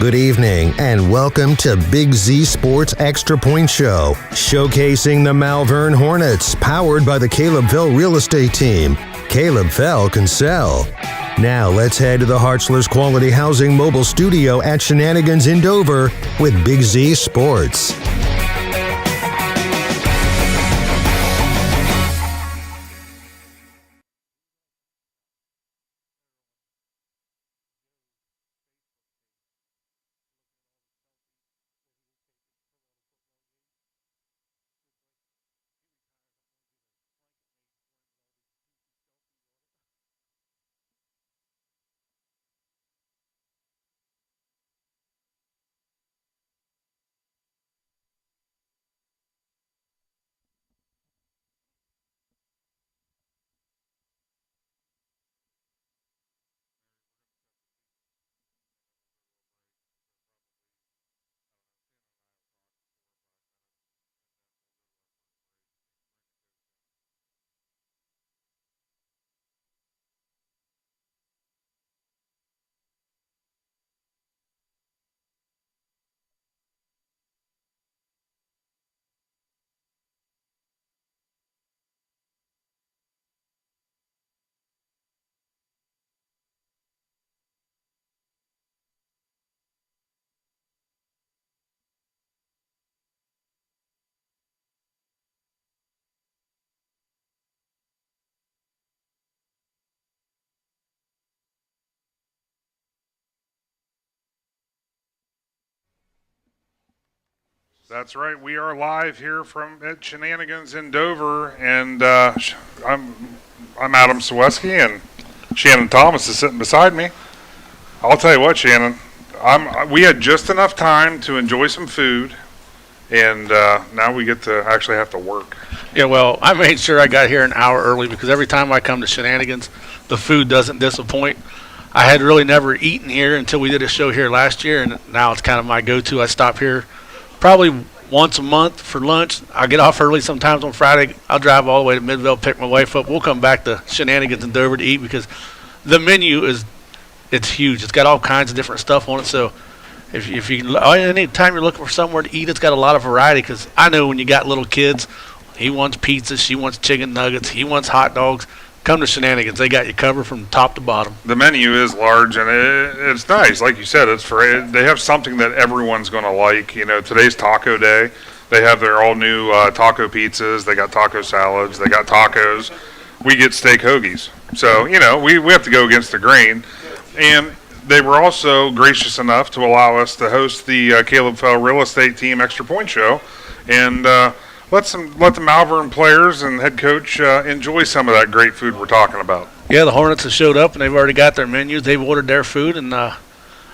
Good evening and welcome to Big Z Sports Extra Point Show, showcasing the Malvern Hornets, powered by the Calebville Real Estate Team. Caleb Fell can sell. Now let's head to the Hartzler's Quality Housing mobile studio at Shenanigans in Dover with Big Z Sports. That's right. We are live here at Shenanigans in Dover, and I'm Adam Saweski, and Shannon Thomas is sitting beside me. I'll tell you what, Shannon, we had just enough time to enjoy some food, and now we get to actually have to work. Yeah, well, I made sure I got here an hour early because every time I come to Shenanigans, the food doesn't disappoint. I had really never eaten here until we did a show here last year, and now it's kind of my go-to. I stop here probably once a month for lunch. I get off early sometimes on Friday. I'll drive all the way to Midvale, pick my wife up. We'll come back to Shenanigans in Dover to eat because the menu it's huge. It's got all kinds of different stuff on it. So if you any time you're looking for somewhere to eat, it's got a lot of variety. Because I know when you got little kids, he wants pizza, she wants chicken nuggets, he wants hot dogs. Come to Shenanigans. They got you covered from top to bottom. The menu is large, and it's nice. Like you said, they have something that everyone's going to like. You know, today's Taco Day. They have their all-new taco pizzas. They got taco salads. They got tacos. We get steak hoagies. So, you know, we have to go against the grain. And they were also gracious enough to allow us to host the Caleb Fell Real Estate Team Extra Point Show. And let the Malvern players and head coach enjoy some of that great food we're talking about. Yeah, the Hornets have showed up and they've already got their menus. They've ordered their food, and I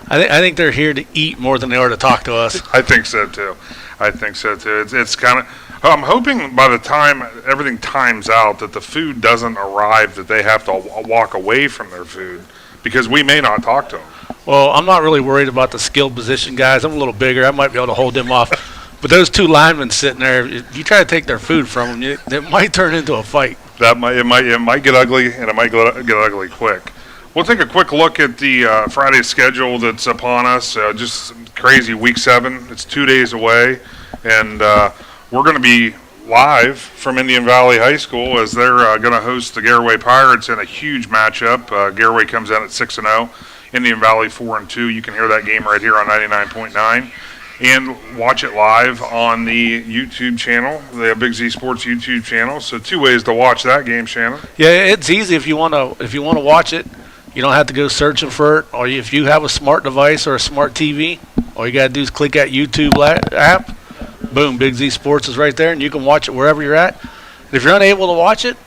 think they're here to eat more than they are to talk to us. I think so too. It's kind of. I'm hoping by the time everything times out that the food doesn't arrive, that they have to walk away from their food because we may not talk to them. Well, I'm not really worried about the skilled position guys. I'm a little bigger. I might be able to hold them off. But those two linemen sitting there, if you try to take their food from them, it might turn into a fight. It might get ugly, and it might get ugly quick. We'll take a quick look at the Friday schedule that's upon us. Just crazy week 7. It's 2 days away, and we're going to be live from Indian Valley High School as they're going to host the Garaway Pirates in a huge matchup. Garaway comes in at 6-0, Indian Valley 4-2. You can hear that game right here on 99.9. And watch it live on the YouTube channel, the Big Z Sports YouTube channel. So 2 ways to watch that game, Shannon. Yeah, it's easy if you want to watch it. You don't have to go searching for it. Or if you have a smart device or a smart TV, all you got to do is click that YouTube app. Boom, Big Z Sports is right there, and you can watch it wherever you're at. And if you're unable to watch it,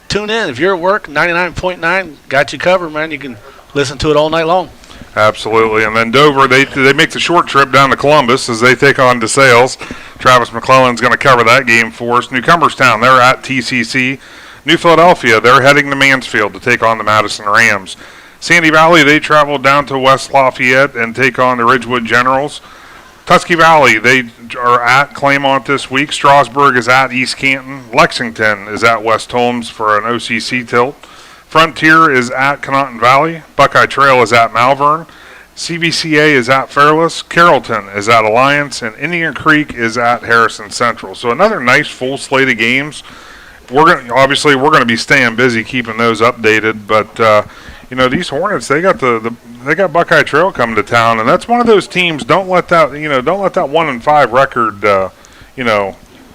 tune in. If you're at work, 99.9 got you covered, man. You can listen to it all night long. Absolutely. And then Dover, they make the short trip down to Columbus as they take on DeSales. Travis McClellan's going to cover that game for us. New Cumberstown, they're at TCC. New Philadelphia, they're heading to Mansfield to take on the Madison Rams. Sandy Valley, they travel down to West Lafayette and take on the Ridgewood Generals. Tusky Valley, they are at Claymont this week. Strasburg is at East Canton. Lexington is at West Holmes for an OCC tilt. Frontier is at Conotton Valley. Buckeye Trail is at Malvern. CVCA is at Fairless, Carrollton is at Alliance, and Indian Creek is at Harrison Central. So another nice full slate of games. We're gonna be staying busy keeping those updated, but these Hornets, they got they got Buckeye Trail coming to town, and that's one of those teams. Don't let that 1-5 record.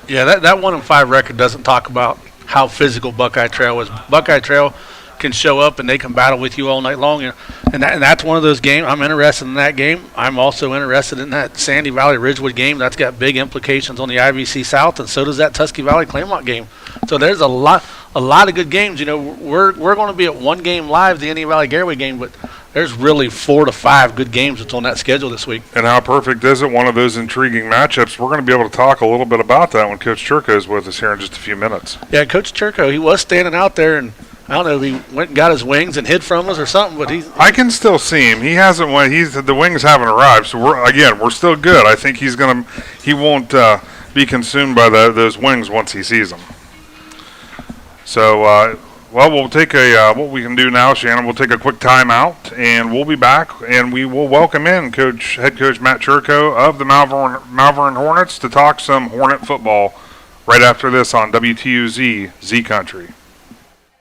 Yeah, that 1-5 record doesn't talk about how physical Buckeye Trail is. Buckeye Trail can show up and they can battle with you all night long, and that's one of those games. I'm interested in that game. I'm also interested in that Sandy Valley Ridgewood game. That's got big implications on the IVC South, and so does that Tusky Valley Claymont game. So there's a lot of good games. We're going to be at one game live, the Indian Valley Garaway game, but there's really 4 to 5 good games that's on that schedule this week. And how perfect is it? One of those intriguing matchups. We're going to be able to talk a little bit about that when Coach Churko is with us here in just a few minutes. Yeah, Coach Churko, he was standing out there, and I don't know if he went and got his wings and hid from us or something, but I can still see him. He hasn't went. The wings haven't arrived, so we're still good. I think he won't be consumed by those wings once he sees them. So, we'll take what we can do now, Shannon. We'll take a quick timeout, and we'll be back, and we will welcome in Head Coach Matt Churko of the Malvern Hornets to talk some Hornet football right after this on WTUZ Z Country.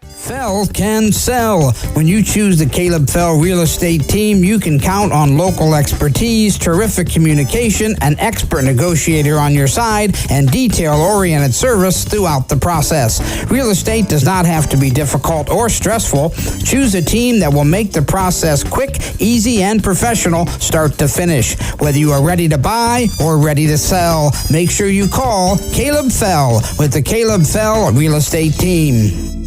Fell can sell. When you choose the Caleb Fell Real Estate Team, you can count on local expertise, terrific communication, an expert negotiator on your side, and detail-oriented service throughout the process. Real estate does not have to be difficult or stressful. Choose a team that will make the process quick, easy, and professional start to finish. Whether you are ready to buy or ready to sell, make sure you call Caleb Fell with the Caleb Fell Real Estate Team.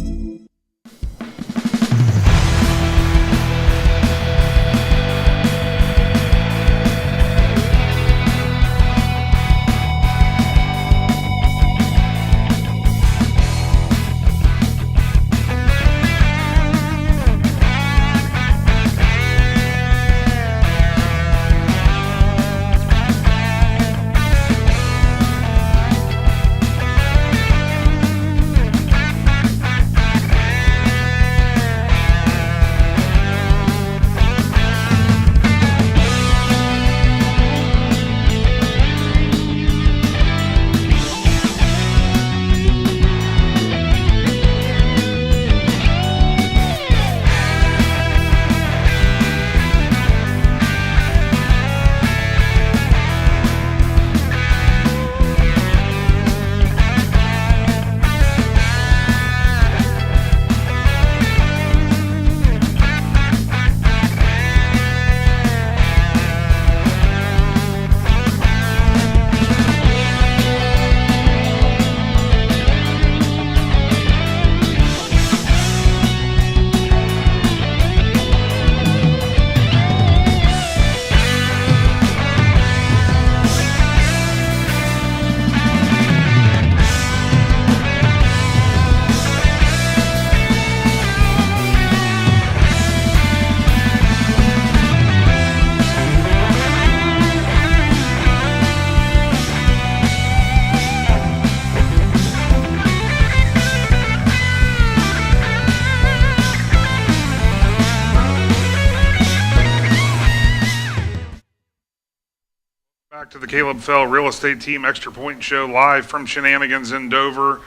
To the Caleb Fell Real Estate Team Extra Point Show live from Shenanigans in Dover.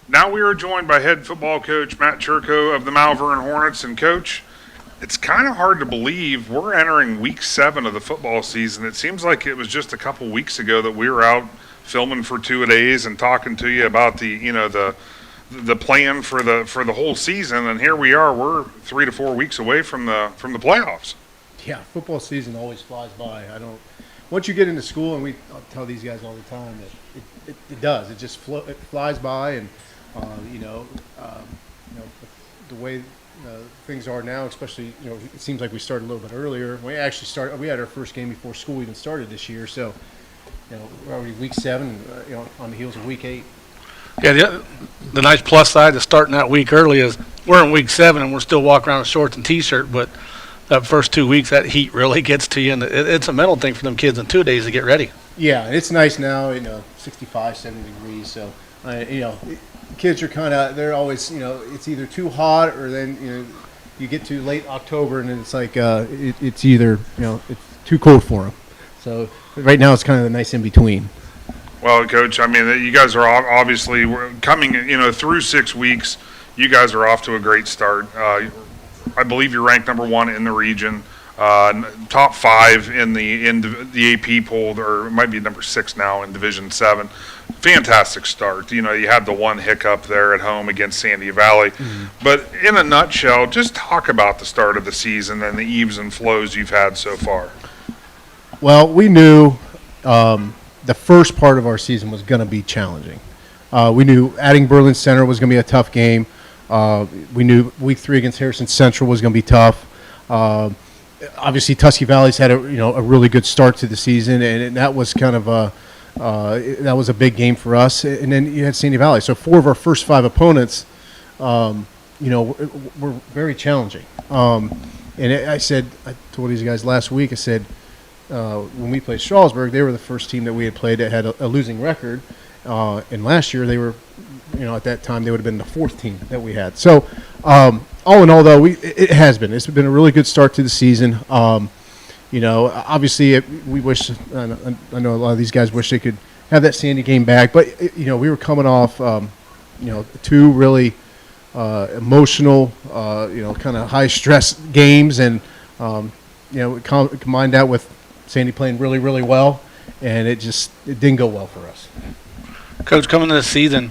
Now we are joined by head football coach Matt Churko of the Malvern Hornets. And coach, it's kind of hard to believe we're entering week 7 of the football season. It seems like it was just a couple weeks ago that we were out filming for 2 days and talking to you about the plan for the whole season, and here we are. We're 3 to 4 weeks away from the playoffs. Yeah, football season always flies by. Once you get into school, and I'll tell these guys all the time that it does. It just it flies by, and the way things are now, especially it seems like we started a little bit earlier. We had our first game before school even started this year, so we're already week 7, on the heels of week 8. Yeah, the nice plus side to starting that week early is we're in week 7 and we're still walking around in shorts and T-shirt, but that first 2 weeks, that heat really gets to you, and it's a mental thing for them kids in 2 days to get ready. Yeah, and it's nice now, 65, 70 degrees, so, kids are they're always, it's either too hot or then, you get to late October and it's like it's either it's too cold for them. So right now it's kind of a nice in between. Well, Coach, I mean, you guys are obviously coming, through 6 weeks. You guys are off to a great start. I believe you're ranked number 1 in the region, top 5 in the AP poll, or it might be number 6 now in Division 7. Fantastic start. You had the one hiccup there at home against Sandy Valley. But in a nutshell, just talk about the start of the season and the ebbs and flows you've had so far. Well, we knew the first part of our season was going to be challenging. We knew adding Berlin Center was going to be a tough game. We knew week 3 against Harrison Central was going to be tough. Obviously, Tusky Valley's had a really good start to the season, and that was kind of that was a big game for us. And then you had Sandy Valley. So 4 of our first 5 opponents, were very challenging. And I told these guys last week, I said, when we played Strasburg, they were the first team that we had played that had a losing record. And last year they were, at that time they would have been the 4th team that we had. So all in all, though, it's been a really good start to the season. Obviously we wish, I know a lot of these guys wish they could have that Sandy game back, but we were coming off, 2 really emotional, kind of high stress games, and combined that with Sandy playing really, really well, and it didn't go well for us. Coach, coming into the season,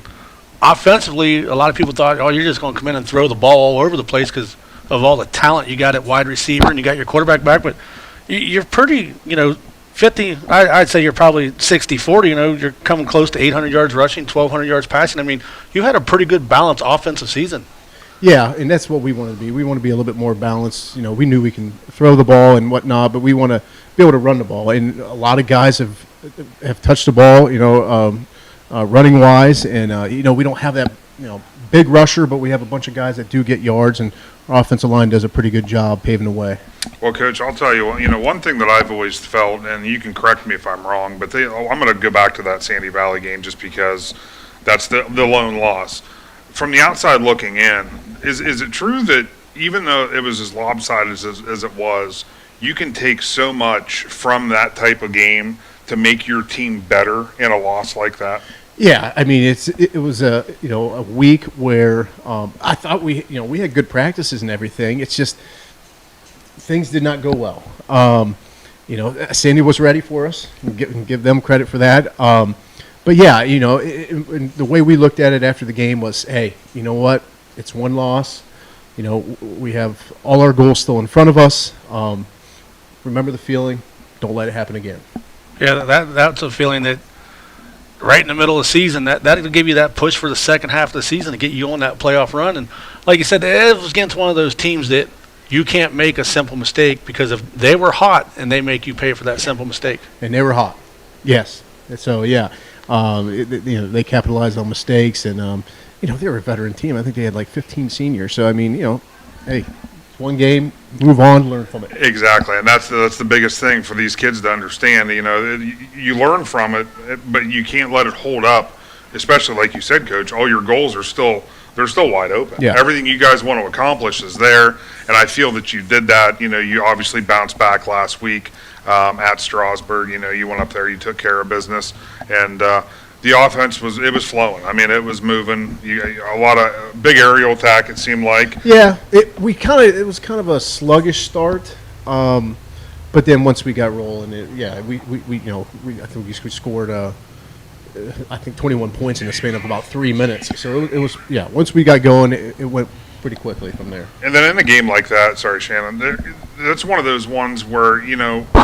offensively, a lot of people thought, you're just going to come in and throw the ball all over the place because of all the talent you got at wide receiver and you got your quarterback back. But you're pretty, 50, I'd say you're probably 60-40. You're coming close to 800 yards rushing, 1,200 yards passing. I mean, you had a pretty good balanced offensive season. Yeah, and that's what we want to be. We want to be a little bit more balanced. We knew we can throw the ball and whatnot, but we want to be able to run the ball. And a lot of guys have touched the ball, running wise, and we don't have that big rusher, but we have a bunch of guys that do get yards, and our offensive line does a pretty good job paving the way. Well, Coach, I'll tell you, one thing that I've always felt, and you can correct me if I'm wrong, but I'm going to go back to that Sandy Valley game just because that's the lone loss. From the outside looking in, is it true that even though it was as lopsided as it was, you can take so much from that type of game to make your team better in a loss like that? Yeah, I mean it was a week where I thought we had good practices and everything. It's just things did not go well. Sandy was ready for us. Give them credit for that. But yeah, the way we looked at it after the game was, hey, you know what? It's one loss. We have all our goals still in front of us. Remember the feeling. Don't let it happen again. Yeah, that's a feeling that right in the middle of the season, that'll give you that push for the second half of the season to get you on that playoff run. And like you said, it was against one of those teams that you can't make a simple mistake, because if they were hot and they make you pay for that simple mistake. And they were hot. Yes. So, yeah. They capitalized on mistakes, and they were a veteran team. I think they had like 15 seniors. So I mean, hey, one game, move on, learn from it. Exactly, and that's the biggest thing for these kids to understand. You learn from it, but you can't let it hold up. Especially like you said, Coach, all your goals are still wide open. Yeah. Everything you guys want to accomplish is there, and I feel that you did that. You obviously bounced back last week at Strasburg. You went up there, you took care of business, and the offense was flowing. I mean, it was moving. A lot of big aerial attack, it seemed like. Yeah, it was kind of a sluggish start, but then once we got rolling, I think we scored 21 points in the span of about 3 minutes. So it was once we got going, it went pretty quickly from there. And then in a game like that, sorry, Shannon, that's one of those ones where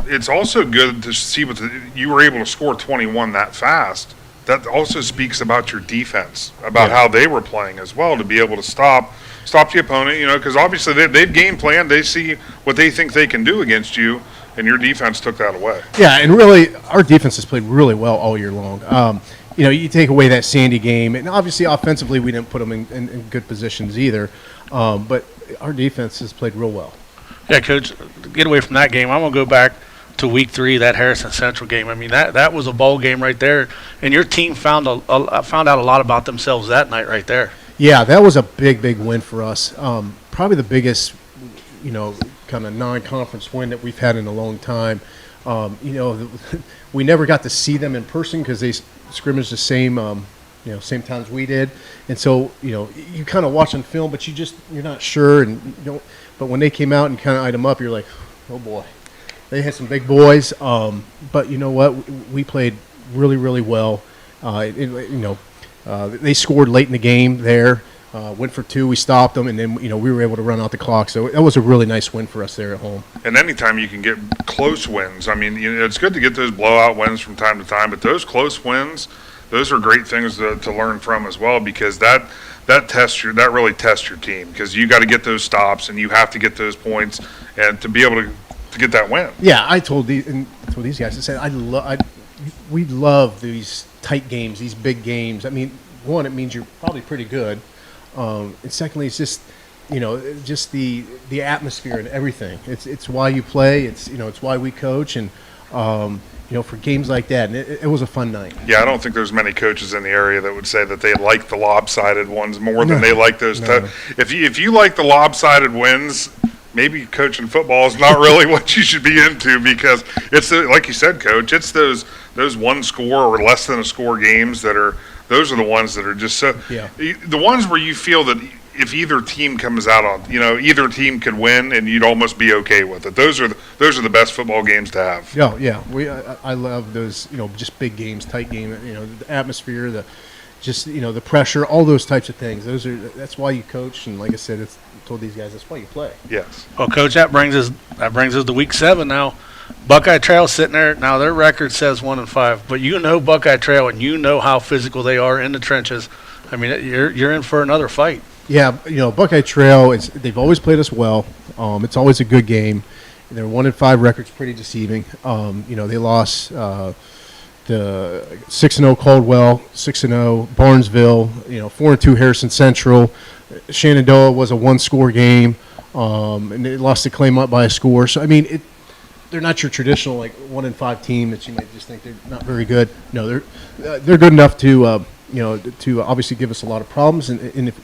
it's also good to see you were able to score 21 that fast. That also speaks about your defense, about how they were playing as well, to be able to stop the opponent, because obviously they've game planned. They see what they think they can do against you, and your defense took that away. Yeah, and really, our defense has played really well all year long. You take away that Sandy game, and obviously offensively we didn't put them in good positions either, but our defense has played real well. Yeah, Coach, get away from that game. I'm going to go back to week 3, that Harrison Central game. I mean, that was a bowl game right there, and your team found out a lot about themselves that night right there. Yeah, that was a big win for us. Probably the biggest kind of non-conference win that we've had in a long time. We never got to see them in person because they scrimmaged the same times we did, and so you kind of watch on film, but you're not sure, and you don't. But when they came out and kind of eyed them up, you're like, oh boy, they had some big boys. But you know what? We played really, really well. They scored late in the game there. Went for 2, we stopped them, and then we were able to run out the clock. So that was a really nice win for us there at home. And anytime you can get close wins, I mean, it's good to get those blowout wins from time to time, but those close wins, those are great things to learn from as well, because that really tests your team, because you got to get those stops and you have to get those points and to be able to get that win. Yeah, I told these guys, I said we love these tight games, these big games. I mean, one, it means you're probably pretty good. And secondly, it's just just the atmosphere and everything. It's why you play. It's why we coach, and for games like that, and it was a fun night. Yeah, I don't think there's many coaches in the area that would say that they like the lopsided ones more than they like those. No. If you like the lopsided wins, maybe coaching football is not really what you should be into, because it's like you said, Coach. It's those one score or less than a score games those are the ones that are just so. Yeah. The ones where you feel that if either team comes out on, either team could win and you'd almost be okay with it. Those are the best football games to have. Yeah. I love those, just big games, tight game. The atmosphere, the pressure, all those types of things. That's why you coach, and like I said, I told these guys that's why you play. Yes. Well, Coach, that brings us to week 7 now. Buckeye Trail sitting there. Now their record says 1-5, but Buckeye Trail, and how physical they are in the trenches. I mean, you're in for another fight. Yeah, Buckeye Trail, they've always played us well. It's always a good game. Their 1-5 record's pretty deceiving. They lost the 6-0 Caldwell, 6-0 Barnesville, 4-2 Harrison Central. Shenandoah was a 1-score game, and they lost to Claymont by a score. So, I mean, they're not your traditional 1-5 team that you might just think they're not very good. No, they're good enough to to obviously give us a lot of problems, and if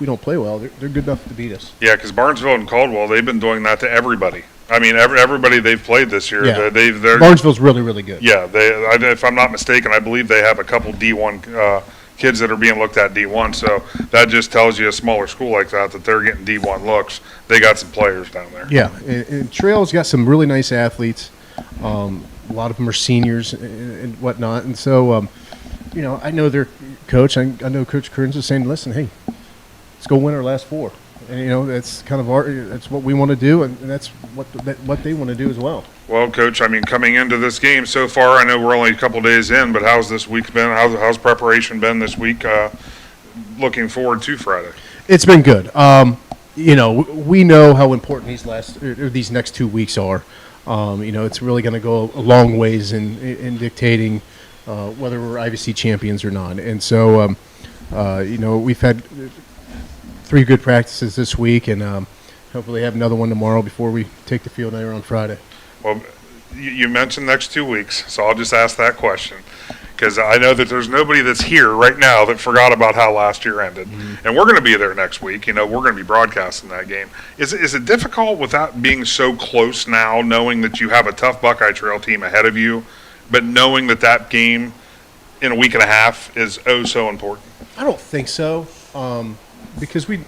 we don't play well, they're good enough to beat us. Yeah, because Barnesville and Caldwell, they've been doing that to everybody. I mean, everybody they've played this year. Yeah. They're Barnesville's really, really good. Yeah, if I'm not mistaken, I believe they have a couple D1 kids that are being looked at D1. So that just tells you a smaller school like that they're getting D1 looks. They got some players down there. Yeah, and Trail's got some really nice athletes. A lot of them are seniors and whatnot, and so I know their coach. I know Coach Kearns is saying, "Listen, hey, let's go win our last 4." And that's kind of that's what we want to do, and that's what they want to do as well. Well, Coach, I mean, coming into this game so far, I know we're only a couple days in, but how's this week been? How's preparation been this week? Looking forward to Friday. It's been good. We know how important these next 2 weeks are. It's really going to go a long ways in dictating whether we're IVC champions or not. And so, we've had 3 good practices this week, and hopefully have another one tomorrow before we take the field there on Friday. Well, you mentioned next 2 weeks, so I'll just ask that question, because I know that there's nobody that's here right now that forgot about how last year ended. Mm-hmm. And we're going to be there next week. We're going to be broadcasting that game. Is it difficult with that being so close now, knowing that you have a tough Buckeye Trail team ahead of you, but knowing that game in a week and a half is so important? I don't think so, because we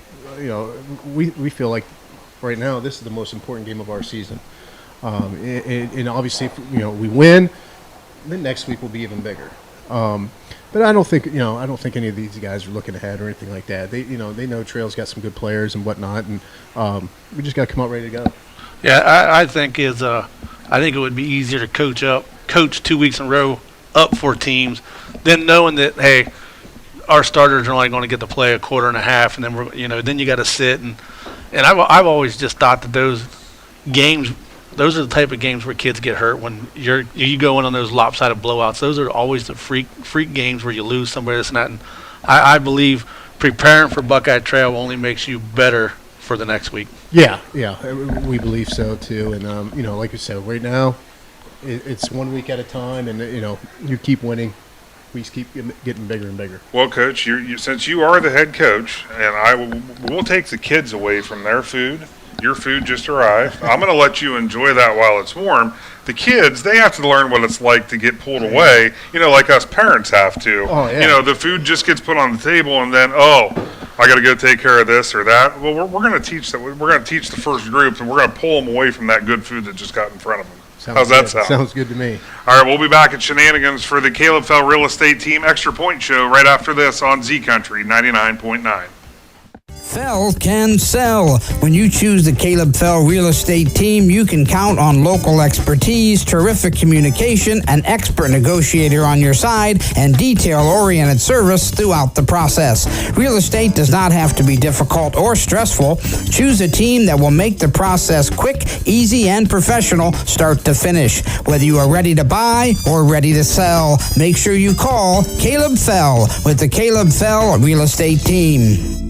feel like right now this is the most important game of our season. And obviously, if we win, then next week will be even bigger. But I don't think any of these guys are looking ahead or anything like that. They know Trail's got some good players and whatnot, and we just got to come out ready to go. Yeah, I think it would be easier to coach 2 weeks in a row up for teams than knowing that, hey, our starters are only going to get to play a quarter and a half, and then then you got to sit and I've always just thought that those games. Those are the type of games where kids get hurt when you go in on those lopsided blowouts. Those are always the freak games where you lose somebody that's not. And I believe preparing for Buckeye Trail only makes you better for the next week. Yeah, we believe so too. And like you said, right now it's 1 week at a time, and you keep winning. We just keep getting bigger and bigger. Well, Coach, since you are the head coach, and we'll take the kids away from their food Your food just arrived. I'm going to let you enjoy that while it's warm. The kids, they have to learn what it's like to get pulled away, like us parents have to. Oh, yeah. The food just gets put on the table and then, I got to go take care of this or that. Well, we're going to teach that. We're going to teach the first groups, and we're going to pull them away from that good food that just got in front of them. How's that sound? Sounds good to me. All right, we'll be back at Shenanigans for the Caleb Fell Real Estate Team Extra Point Show right after this on Z Country 99.9. Fell can sell. When you choose the Caleb Fell Real Estate Team, you can count on local expertise, terrific communication, an expert negotiator on your side, and detail-oriented service throughout the process. Real estate does not have to be difficult or stressful. Choose a team that will make the process quick, easy, and professional start to finish. Whether you are ready to buy or ready to sell, make sure you call Caleb Fell with the Caleb Fell Real Estate Team.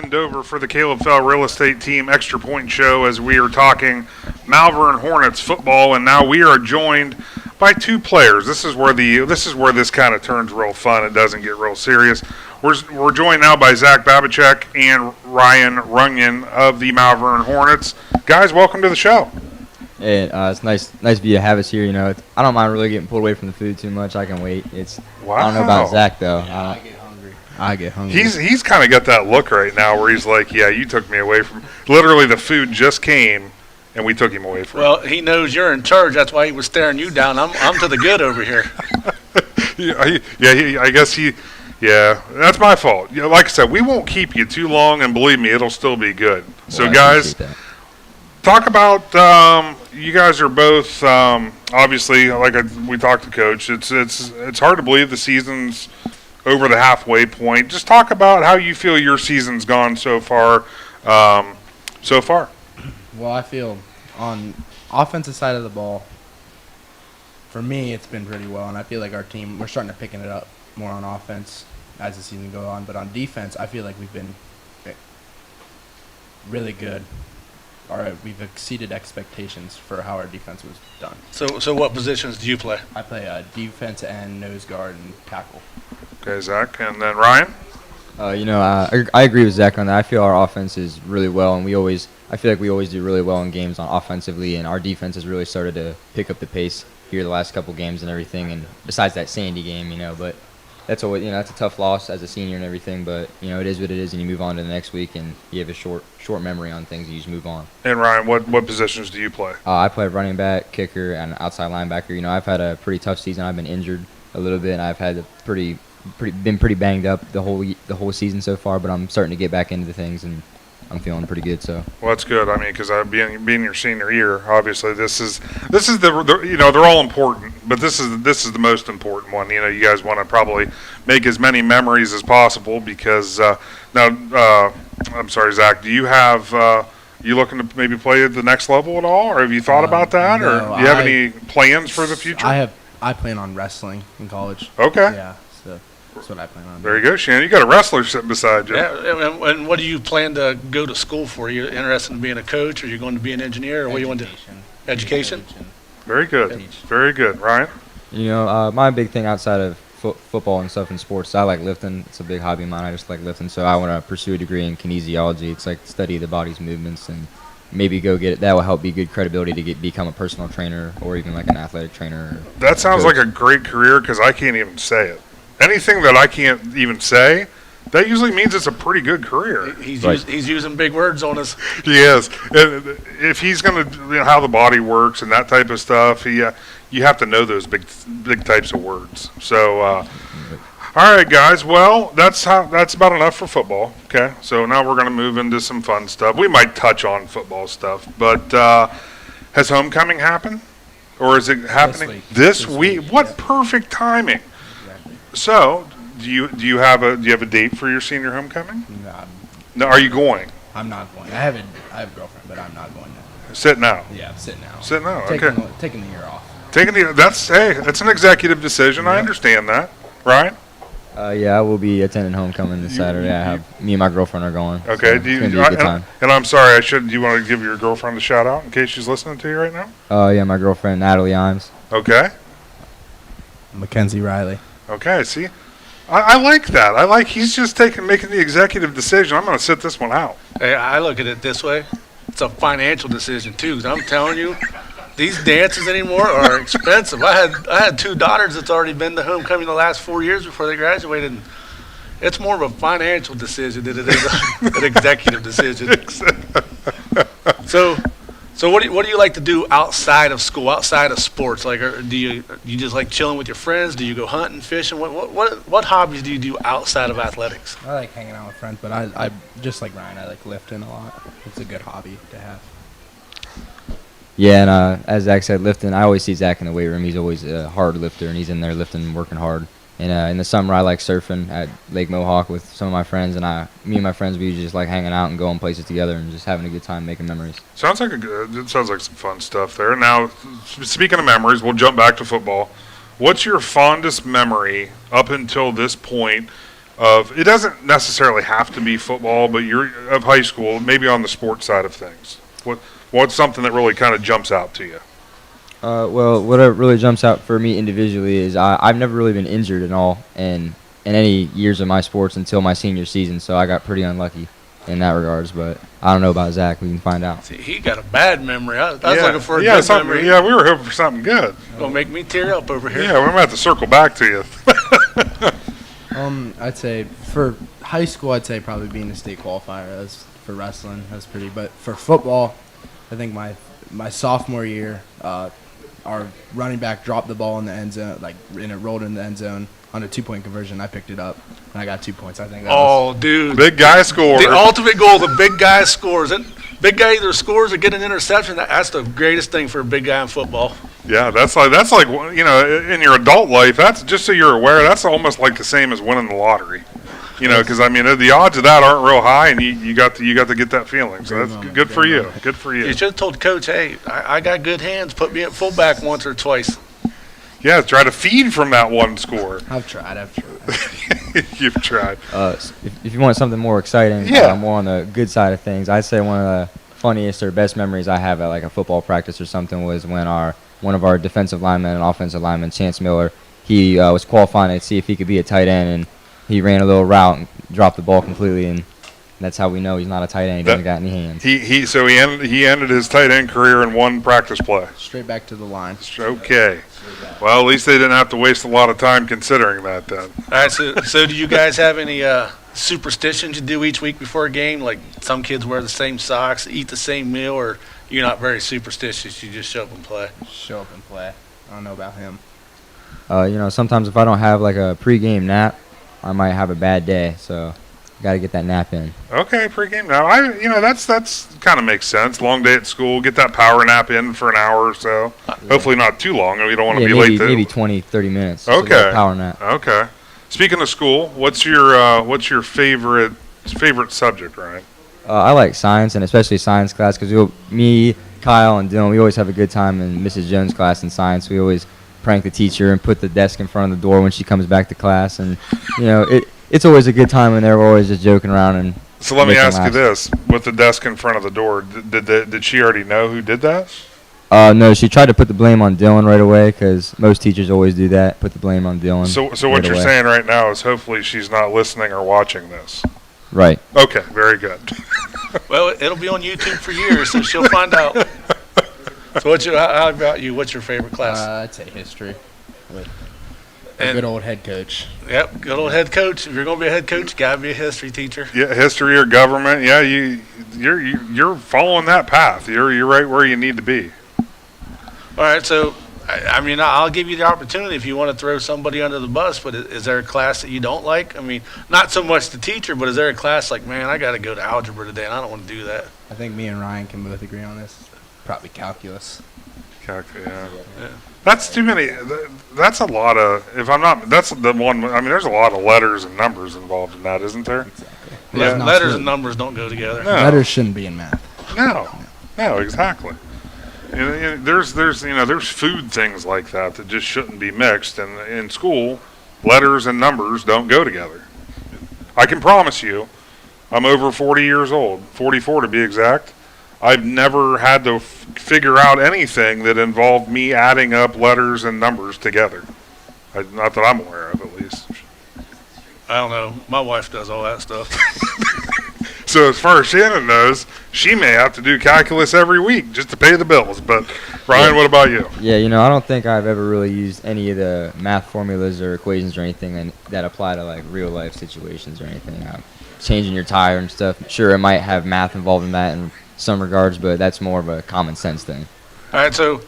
Dover for the Caleb Fell Real Estate Team Extra Point Show as we are talking Malvern Hornets football, and now we are joined by two players. This is where this kind of turns real fun. It doesn't get real serious. We're joined now by Zach Babachek and Ryan Runyon of the Malvern Hornets. Guys, welcome to the show. Hey, it's nice of you to have us here. I don't mind really getting pulled away from the food too much. I can wait. Wow. I don't know about Zach though. I get hungry. He's kind of got that look right now where he's like, yeah, you took me away from. Literally, the food just came, and we took him away from. Well, he knows you're in charge. That's why he was staring you down. I'm to the good over here. I guess he. Yeah, that's my fault. Like I said, we won't keep you too long, and believe me, it'll still be good. So, guys, talk about. You guys are both obviously, we talked to Coach. It's hard to believe the season's over the halfway point. Just talk about how you feel your season's gone so far. Well, I feel on offensive side of the ball, for me, it's been pretty well, and I feel like our team, we're starting to picking it up more on offense as the season goes on. But on defense, I feel like we've been really good. We've exceeded expectations for how our defense was done. So what positions do you play? I play defense end, nose guard, and tackle. Okay, Zach, and then Ryan. I agree with Zach on that. I feel our offense is really well, and I feel like we always do really well in games on offensively, and our defense has really started to pick up the pace here the last couple games and everything. And besides that Sandy game, but that's always that's a tough loss as a senior and everything. But it is what it is, and you move on to the next week, and you have a short memory on things, and you just move on. And Ryan, what positions do you play? I play running back, kicker, and outside linebacker. I've had a pretty tough season. I've been injured a little bit, and I've had a pretty been pretty banged up the whole season so far, but I'm starting to get back into things and I'm feeling pretty good. So Well, that's good. I mean, because being your senior year, obviously this is the you know, they're all important, but this is the most important one. You know, you guys want to probably make as many memories as possible because I'm sorry, Zach. Do you have you looking to maybe play at the next level at all, or have you thought about that, no, or do you have any plans for the future? I plan on wrestling in college. Okay. Yeah, so that's what I plan on. Very good, Shannon. You got a wrestler sitting beside you. Yeah, and what do you plan to go to school for? Are you interested in being a coach, or are you going to be an engineer, or what do you want to do? Education? Very good. Very good. Ryan? you know, my big thing outside of football and stuff in sports, I like lifting. It's a big hobby of mine. I just like lifting, so I want to pursue a degree in kinesiology. It's like study the body's movements and maybe go get it. That will help be good credibility to become a personal trainer or even like an athletic trainer. That sounds coach. like a great career because I can't even say it. Anything that I can't even say, that usually means it's a pretty good career. He's using big words on us. He is. And if he's going to, you know, how the body works and that type of stuff, you have to know those big types of words. So, all right, guys. Well, that's about enough for football. Okay. So now we're going to move into some fun stuff. We might touch on football stuff, but has homecoming happened, or is it happening this week? What perfect timing! Exactly. So, do you have a date for your senior homecoming? No, No. Are you going? I'm not going. I have a girlfriend, but I'm not going. Sitting out. Yeah, I'm sitting out. Sitting out. Taking, Okay. taking the year off. That's an executive decision. I understand that, right? Yeah, I will be attending homecoming this Saturday. Me and my girlfriend are going. Okay. So it's gonna be a good time. And I'm sorry. Do you want to give your girlfriend a shout out in case she's listening to you right now? Yeah, my girlfriend Natalie Imes. Okay. Mackenzie Riley. Okay. See, I like that. I like he's just making the executive decision. I'm going to sit this one out. Hey, I look at it this way. It's a financial decision, too, 'cause I'm telling you, these dances anymore are expensive. I had two daughters that's already been to homecoming the last 4 years before they graduated. And it's more of a financial decision than it is an executive decision. So what do you like to do outside of school, outside of sports? Like, do you just like chilling with your friends? Do you go hunting, fishing? What hobbies do you do outside of athletics? I like hanging out with friends, but I just like Ryan. I like lifting a lot. It's a good hobby to have. Yeah, and as Zach said, lifting. I always see Zach in the weight room. He's always a hard lifter, and he's in there lifting, working hard. And in the summer, I like surfing at Lake Mohawk with some of my friends, and me and my friends, we just like hanging out and going places together and just having a good time, making memories. Sounds like it sounds like some fun stuff there. Now, speaking of memories, we'll jump back to football. What's your fondest memory up until this point of? It doesn't necessarily have to be football, but you're of high school, maybe on the sports side of things. What's something that really kind of jumps out to you? Well, what really jumps out for me individually is I've never really been injured at all in any years of my sports until my senior season, so I got pretty unlucky in that regards. But I don't know about Zach. We can find out. See, he got a bad memory. I was looking for a good something, memory. Yeah, we were hoping for something good. Gonna make me tear up over here. Yeah, we're going to have to circle back to you. I'd say for high school, I'd say probably being a state qualifier. For wrestling, that's pretty. But for football, I think my sophomore year, our running back dropped the ball in the end zone, and it rolled in the end zone on a 2-point conversion. I picked it up, and I got 2 points. I think that was Dude. Big guy scorer. The ultimate goal, the big guy scores. And big guy either scores or get an interception. That's the greatest thing for a big guy in football. Yeah, that's like you know, in your adult life, that's just so you're aware, that's almost like the same as winning the lottery. You know, because I mean, the odds of that aren't real high, and you got to get that feeling. So that's good for you. Good for you. You should have told Coach, hey, I got good hands. Put me at fullback once or twice. Yeah, try to feed from that one score. I've tried. You've tried. If you want something more exciting, more on the good side of things, I'd say one of the funniest or best memories I have at like a football practice or something was when one of our defensive linemen and offensive linemen, Chance Miller, he was qualifying to see if he could be a tight end, and he ran a little route and dropped the ball completely, and that's how we know he's not a tight end. He doesn't got any hands. He ended his tight end career in one practice play. Straight back to the line. Okay. Well, at least they didn't have to waste a lot of time considering that then. All right, so do you guys have any superstitions you do each week before a game? Like some kids wear the same socks, eat the same meal, or you're not very superstitious, you just show up and play? Show up and play. I don't know about him. Sometimes if I don't have like a pregame nap, I might have a bad day. So got to get that nap in. Okay, pregame. Now, that's kind of makes sense. Long day at school. Get that power nap in for an hour or so. Hopefully not too long. We don't want to be maybe, late. Maybe 20, 30 minutes. Okay. So power nap. Okay. Speaking of school, what's your favorite subject, Ryan? I like science, and especially science class, because me, Kyle, and Dylan, we always have a good time in Mrs. Jones' class in science. We always prank the teacher and put the desk in front of the door when she comes back to class, and it's always a good time, and they're always just joking around. And so let me ask you this: with the desk in front of the door, did she already know who did that? No, she tried to put the blame on Dylan right away, because most teachers always do that, put the blame on Dylan. So what you're saying right now is hopefully she's not listening or watching this. Right. Okay, very good. Well, it'll be on YouTube for years, so she'll find out. So how about you? What's your favorite class? I'd say history. With a And- good old head coach. Yep, good old head coach. If you're going to be a head coach, you got to be a history teacher. Yeah, history or government. Yeah, you're following that path. You're right where you need to be. All right, so, I'll give you the opportunity if you want to throw somebody under the bus, but is there a class that you don't like? Not so much the teacher, but is there a class like, man, I got to go to algebra today, and I don't want to do that? I think me and Ryan can both agree on this. Probably calculus. Yeah. That's too many. That's a lot of. If I'm not, that's the one. There's a lot of letters and numbers involved in that, isn't there? Exactly. Yeah. Not Letters true. and numbers don't go together. No. Letters shouldn't be in math. No, exactly. And there's food things like that just shouldn't be mixed. And in school, letters and numbers don't go together. I can promise you, I'm over 40 years old, 44 to be exact. I've never had to figure out anything that involved me adding up letters and numbers together. Not that I'm aware of, at least. I don't know. My wife does all that stuff. So as far as Shannon knows, she may have to do calculus every week just to pay the bills. But Ryan, what about you? Yeah, I don't think I've ever really used any of the math formulas or equations or anything that apply to like real life situations or anything. Changing your tire and stuff. Sure, it might have math involved in that in some regards, but that's more of a common sense thing. All right, so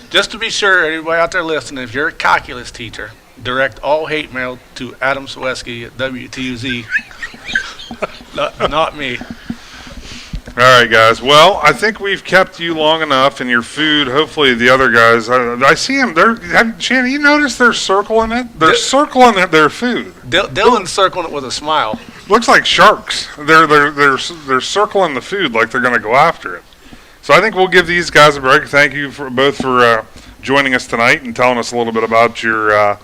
just to be sure, everybody out there listening, if you're a calculus teacher, direct all hate mail to Adam Sweski at WTUZ. Not me. All right, guys. Well, I think we've kept you long enough, and your food. Hopefully, the other guys. I see them. Shannon, you notice they're circling it? They're circling their food. Dylan's circling it with a smile. Looks like sharks. They're circling the food like they're going to go after it. So I think we'll give these guys a break. Thank you both for joining us tonight and telling us a little bit about your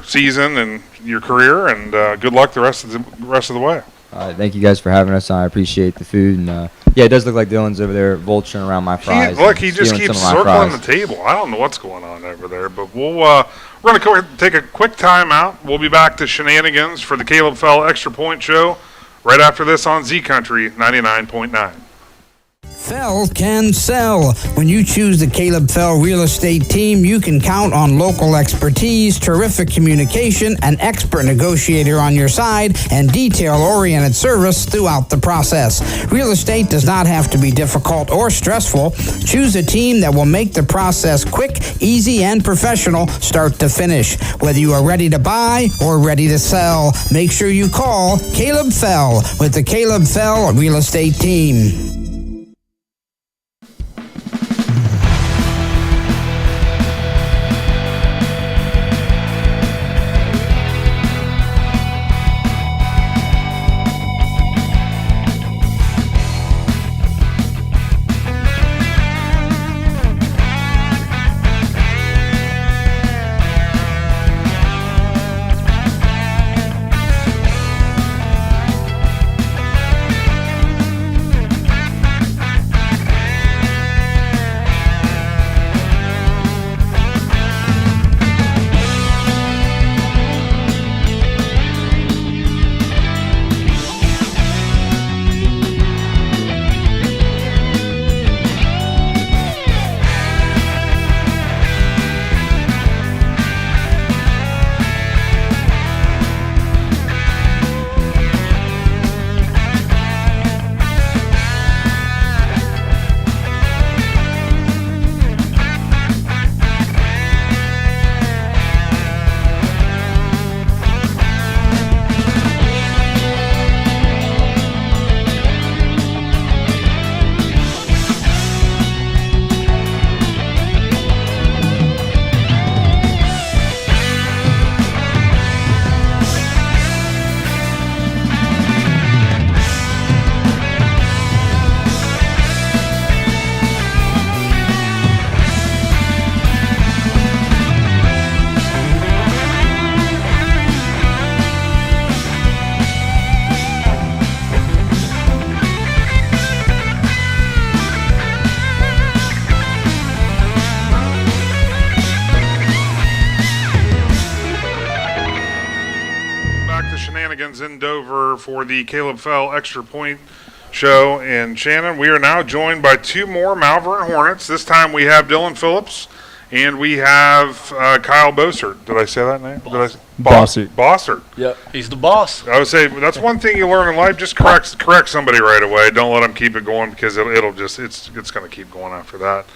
season and your career. And good luck the rest of the way. Thank you guys for having us. I appreciate the food, and it does look like Dylan's over there vulturing around my fries. He just keeps circling the table. I don't know what's going on over there, but we're going to go ahead and take a quick time out. We'll be back to Shenanigans for the Caleb Fell Extra Point Show right after this on Z Country 99.9. Fell can sell. When you choose the Caleb Fell Real Estate Team, you can count on local expertise, terrific communication, an expert negotiator on your side, and detail-oriented service throughout the process. Real estate does not have to be difficult or stressful. Choose a team that will make the process quick, easy, and professional start to finish. Whether you are ready to buy or ready to sell, make sure you call Caleb Fell with the Caleb Fell Real Estate Team. in Dover for the Caleb Fell Extra Point Show. And Shannon, we are now joined by two more Malvern Hornets. This time we have Dylan Phillips and we have Kyle Bossert. Did I say that name? Bossert. Bossert. Yep. He's the boss. I would say that's one thing you learn in life. Just correct somebody right away. Don't let them keep it going because it's going to keep going after that.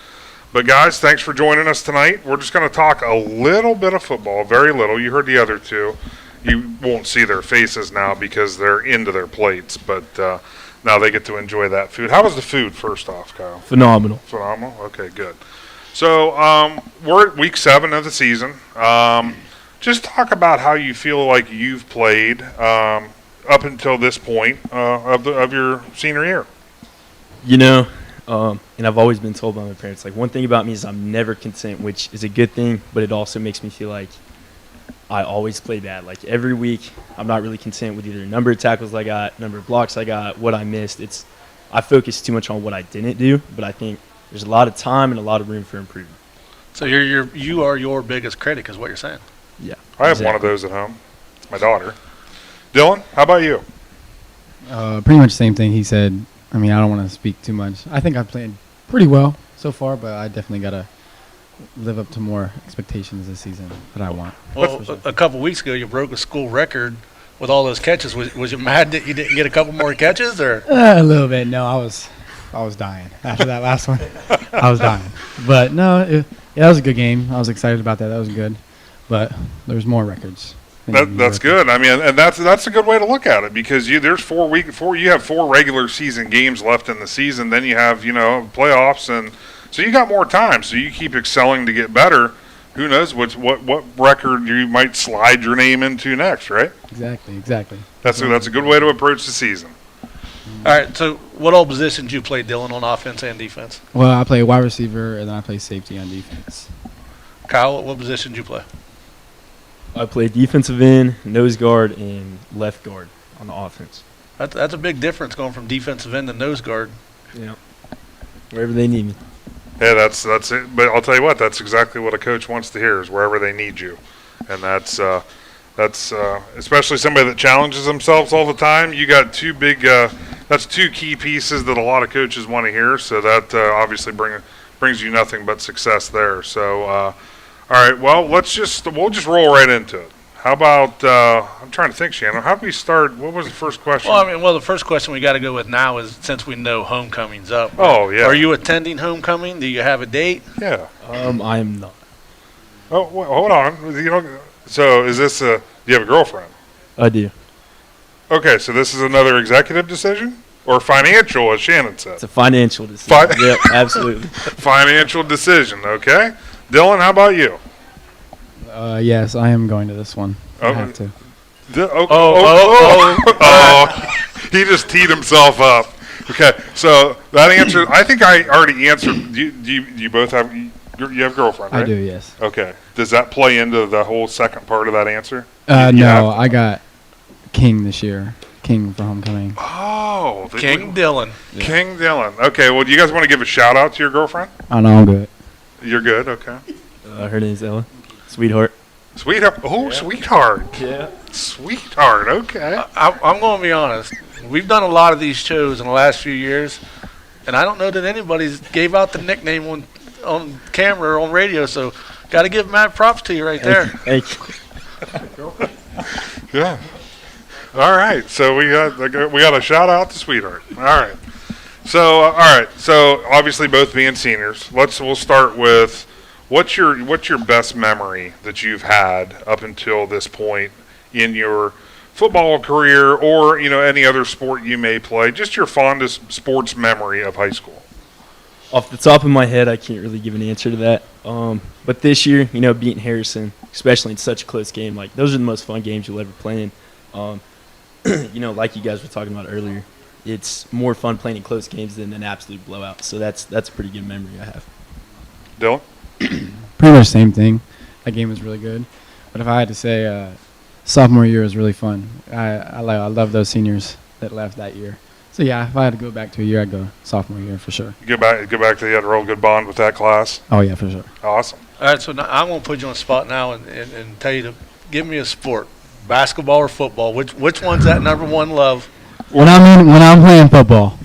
But guys, thanks for joining us tonight. We're just going to talk a little bit of football, very little. You heard the other two. You won't see their faces now because they're into their plates, but now they get to enjoy that food. How was the food, first off, Kyle? Phenomenal. Phenomenal? Okay, good. So we're at week 7 of the season. Just talk about how you feel like you've played up until this point of your senior year. You know, and I've always been told by my parents, like, one thing about me is I'm never content, which is a good thing, but it also makes me feel like I always play bad. Like, every week, I'm not really content with either number of tackles I got, number of blocks I got, what I missed. I focus too much on what I didn't do, but I think there's a lot of time and a lot of room for improvement. So you are your biggest critic, is what you're saying. Yeah. I have one of those at home. It's my daughter. Dylan, how about you? Pretty much the same thing he said. I mean, I don't want to speak too much. I think I've played pretty well so far, but I definitely got to live up to more expectations this season that I want. Well, a couple weeks ago, you broke a school record with all those catches. Was you mad that you didn't get a couple more catches, or? A little bit. No, I was dying after that last one. I was dying. But no, that was a good game. I was excited about that. That was good. But there's more records. That's good. I mean, and that's a good way to look at it because you have 4 regular season games left in the season. Then you have playoffs, and so you got more time. So you keep excelling to get better. Who knows what record you might slide your name into next, right? Exactly. That's a good way to approach the season. All right. So what all positions you play, Dylan, on offense and defense? Well, I play wide receiver and then I play safety on defense. Kyle, what position did you play? I play defensive end, nose guard, and left guard on the offense. That's a big difference going from defensive end to nose guard. Yeah. Wherever they need me. Yeah, that's it. But I'll tell you what, that's exactly what a coach wants to hear is wherever they need you, and that's especially somebody that challenges themselves all the time. You got two key pieces that a lot of coaches want to hear. So that obviously brings you nothing but success there. So. All right, well, we'll just roll right into it. How about, I'm trying to think, Shannon, how do we start? What was the first question? Well, the first question we got to go with now is, since we know homecoming's up. Oh, yeah. Are you attending homecoming? Do you have a date? Yeah. I am not. Oh, well, hold on. So is this do you have a girlfriend? I do. Okay, so this is another executive decision? Or financial, as Shannon said? It's a financial decision. Yep, absolutely. Financial decision, okay. Dylan, how about you? Yes, I am going to this one. I have to. He just teed himself up. Okay, so that answer, I think I already answered. Do you both have, you have a girlfriend, right? I do, yes. Okay. Does that play into the whole second part of that answer? No, I got King this year. King for homecoming. Oh. King Dylan. Yeah. King Dylan. Okay, well, do you guys want to give a shout out to your girlfriend? I know, I'm good. You're good, okay. Her name's Ella. Sweetheart. Sweetheart. Oh, yeah. Sweetheart. Yeah. Sweetheart, okay. I'm going to be honest. We've done a lot of these shows in the last few years, and I don't know that anybody's gave out the nickname on camera or on radio, so got to give Matt props to you right there. Thank you. Yeah. All right, so we got a shout out to Sweetheart. All right. So all right. So obviously both being seniors. We'll start with what's your best memory that you've had up until this point in your football career or any other sport you may play. Just your fondest sports memory of high school. Off the top of my head, I can't really give an answer to that. But this year, beating Harrison, especially in such a close game, like those are the most fun games you'll ever play in. Like you guys were talking about earlier, it's more fun playing in close games than an absolute blowout. So that's a pretty good memory I have. Dylan? Pretty much the same thing. That game was really good. But if I had to say, sophomore year was really fun. I love those seniors that left that year. So yeah, if I had to go back to a year, I'd go sophomore year for sure. Go back to you had a real good bond with that class. Oh yeah, for sure. Awesome. All right, so now I'm going to put you on the spot now and tell you to give me a sport. Basketball or football? Which one's that number one love? When I'm playing football,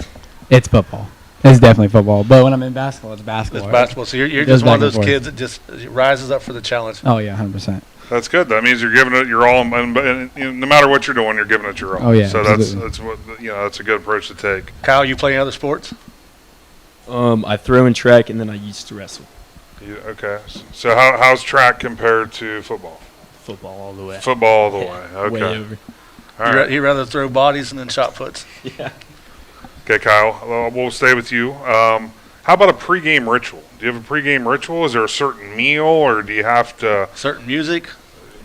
it's football. It's definitely football. But when I'm in basketball, it's basketball. It's basketball. So you're It just goes one of back those and kids that just rises up for the challenge. Oh yeah, 100%. That's good. That means you're giving it your all, and no matter what you're doing, you're giving it your all. Oh, yeah, So absolutely. that's what that's a good approach to take. Kyle, you play any other sports? I throw in track, and then I used to wrestle. Okay. So how's track compared to football? Football all the way. Football all the way. Okay. Way over. All right. He'd rather throw bodies and then shot puts. Yeah. Okay, Kyle. We'll stay with you. How about a pregame ritual? Do you have a pregame ritual? Is there a certain meal, or do you have to? Certain music.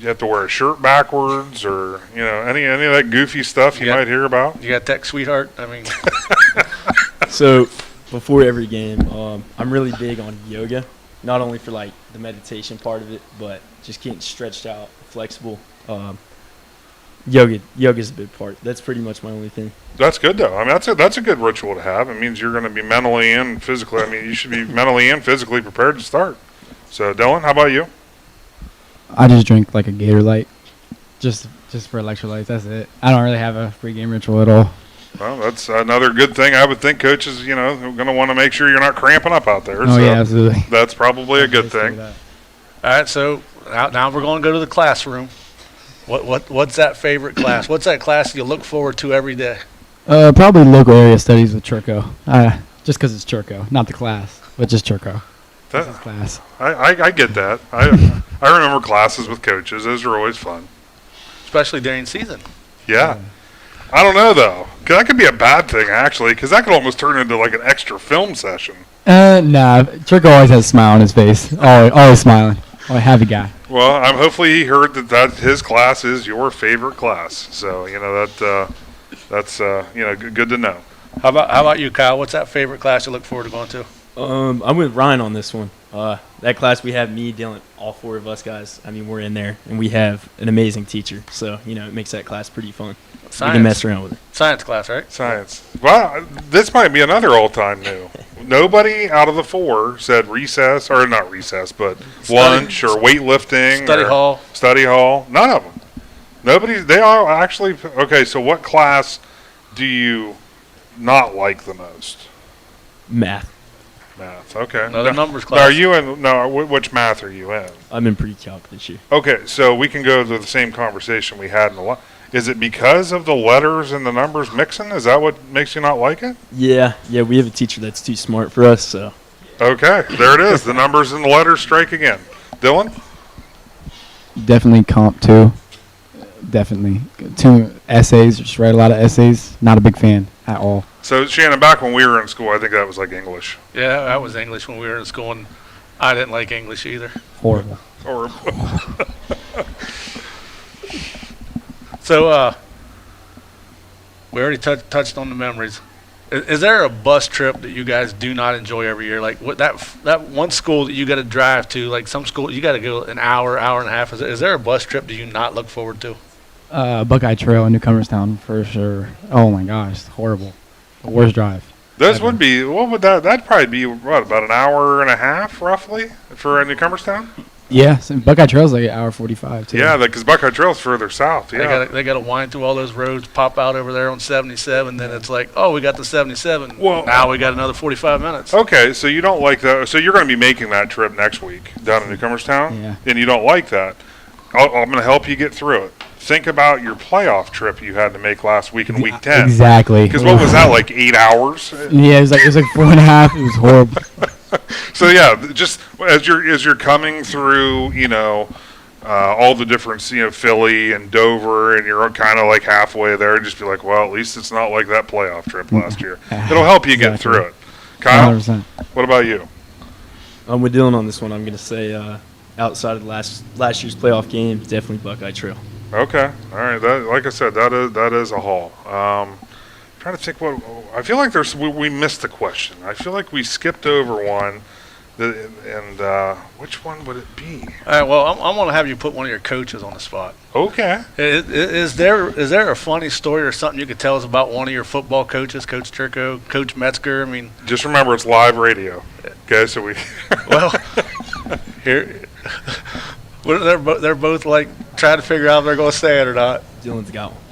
You have to wear a shirt backwards, or any of that goofy stuff you Yeah. might hear about? You got that, sweetheart? I mean, So before every game, I'm really big on yoga. Not only for like the meditation part of it, but just getting stretched out, flexible. Yoga's a big part. That's pretty much my only thing. That's good though. I mean, that's a good ritual to have. It means you're going to be mentally and physically. I mean, you should be mentally and physically prepared to start. So, Dylan, how about you? I just drink like a Gator Light, just for electrolytes. That's it. I don't really have a pregame ritual at all. Well, that's another good thing. I would think coaches, are going to want to make sure you're not cramping up out there. Oh so yeah, absolutely. that's probably a good thing. all right. So now we're going to go to the classroom. What's that favorite class? What's that class you look forward to every day? Probably local area studies with Churco. Just because it's Churco, not the class, but just Churco. That- It's class. I get that. I remember classes with coaches. Those are always fun. Especially during season. Yeah. I don't know though, 'cause that could be a bad thing actually, because that could almost turn into like an extra film session. Nah. Churco always has a smile on his face. Always smiling. Oh, happy guy. Well, hopefully he heard that his class is your favorite class. So that's good to know. How about you, Kyle? What's that favorite class you look forward to going to? I'm with Ryan on this one. That class we have me, Dylan, all four of us guys. I mean, we're in there, and we have an amazing teacher. So it makes that class pretty fun. We can mess around with it. Science class, right? Science. Well, this might be another all-time new. Nobody out of the four said recess, or not recess, but lunch or weightlifting. Study or hall. Study hall. None of them. They all actually, okay, so what class do you not like the most? Math. Math, okay. Another numbers Now, class. are you in, no, which math are you in? I'm in pre-calc this year. Okay, so we can go to the same conversation we had in the Is it because of the letters and the numbers mixing? Is that what makes you not like it? Yeah, we have a teacher that's too smart for us, so. Okay, there it is. The numbers and the letters strike again. Dylan? Definitely comp too. Definitely. 2 essays. Just write a lot of essays. Not a big fan at all. So, Shannon, back when we were in school, I think that was like English. Yeah, that was English when we were in school, and I didn't like English either. Horrible. Or So, we already touched on the memories. Is there a bus trip that you guys do not enjoy every year? Like what that one school that you got to drive to, like some school you got to go an hour and a half. Is there a bus trip that you not look forward to? Buckeye Trail in Newcomerstown for sure. Oh my gosh, horrible. The worst drive. This ever. would be, what would that'd probably be, about an hour and a half, roughly, for Newcomerstown? Yeah, so Buckeye Trail's like an hour 45 too. Yeah, because Buckeye Trail's further south, yeah. They got to wind through all those roads, pop out over there on 77. Then it's like, oh, we got the 77. Well, now we got another 45 minutes. Okay, so you don't like that. So you're going to be making that trip next week down in Newcomerstown? Yeah. And you don't like that. I'm going to help you get through it. Think about your playoff trip you had to make last week in week 10. Exactly. Because what was that, like 8 hours? Yeah, it was like 4.5. It was horrible. So yeah, just as you're coming through, all the different, Philly and Dover, and you're kind of like halfway there, just be like, well, at least it's not like that playoff trip last year. It'll help you get Exactly. through it. Kyle, 100%. what about you? I'm with Dylan on this one. I'm going to say outside of last year's playoff game, definitely Buckeye Trail. Okay, all right. Like I said, that is a haul. Trying to think what I feel like we missed the question. I feel like we skipped over one, and which one would it be? All right, well, I'm going to have you put one of your coaches on the spot. Okay. Is there a funny story or something you could tell us about one of your football coaches, Coach Turco, Coach Metzger? I mean, Just remember it's live radio. Okay, so we. well, here, they're both like trying to figure out if they're going to say it or not. Dylan's got one.